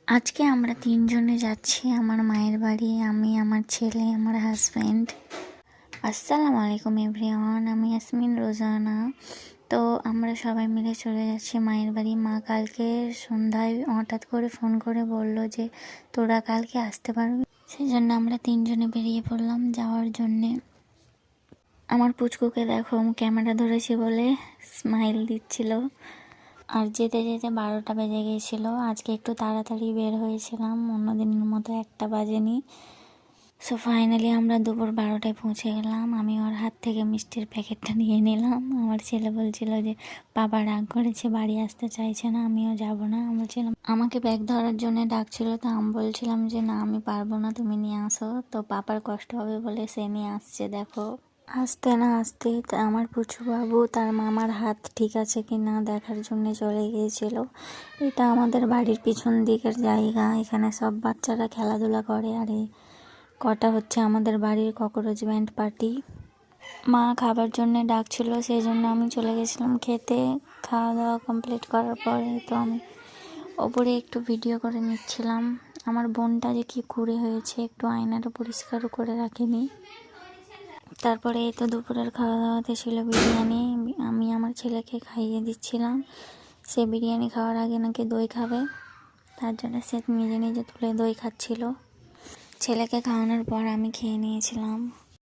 আজকে আমরা তিনজনে যাচ্ছি আমার মায়ের বাড়ি। আমি, আমার ছেলে, আমার হাজব্যান্ড। আসসালামু আলাইকুম এভরিওয়ান, আমি ইয়াসমিন রোজানা। তো আমরা সবাই মিলে চলে যাচ্ছি মায়ের বাড়ি। মা কালকে সন্ধ্যায় হঠাৎ করে ফোন করে বলল যে তোরা কালকে আসতে পারবি। সেই জন্য আমরা তিনজনে বেরিয়ে পড়লাম যাওয়ার জন্যে। আমার পুচকুকে দেখো, ক্যামেরা ধরেছি বলে স্মাইল দিচ্ছিল। আর যেতে যেতে 12টা বেজে গিয়েছিল। আজকে একটু তাড়াতাড়ি বের হয়েছিলাম, অন্য দিনের মতো 1টা বাজেনি। সো ফাইনালি আমরা দুপুর 12টায় পৌঁছে গেলাম। আমি ওর হাত থেকে মিষ্টির প্যাকেটটা নিয়ে নিলাম। আমার ছেলে বলছিল যে বাবা রাগ করেছে, বাড়ি আসতে চাইছে না, আমিও যাব না। আমি বলছিলাম, আমাকে ব্যাগ ধরার জন্য ডাকছিল, তো আমি বলছিলাম যে না আমি পারবো না, তুমি নিয়ে আসো। তো পাপার কষ্ট হবে বলে সে নিয়ে আসছে। দেখো আসতে না আসতেই আমার পুচু বাবু তার মামার হাত ঠিক আছে কি না দেখার জন্য চলে গিয়েছিল। এটা আমাদের বাড়ির পিছন দিকের জায়গা, এখানে সব বাচ্চারা খেলাধুলা করে। আর এই কটা হচ্ছে আমাদের বাড়ির ককরোচ ব্যান্ড পার্টি। মা খাবার জন্য ডাকছিল, সেই জন্য আমি চলে গেছিলাম খেতে। খাওয়া দাওয়া কমপ্লিট করার পরে তো আমি ওপরে একটু ভিডিও করে নিচ্ছিলাম। আমার বোনটা যে কি কুঁড়ে হয়েছে, একটু আয়নাটা পরিষ্কারও করে রাখিনি। তারপরে এই তো দুপুরের খাওয়া দাওয়াতে ছিল বিরিয়ানি। আমি আমার ছেলেকে খাইয়ে দিচ্ছিলাম। সে বিরিয়ানি খাওয়ার আগে নাকি দই খাবে, তার জন্য সে নিজে নিজে তুলে দই খাচ্ছিল। ছেলেকে খাওয়ানোর পর আমি খেয়ে নিয়েছিলাম।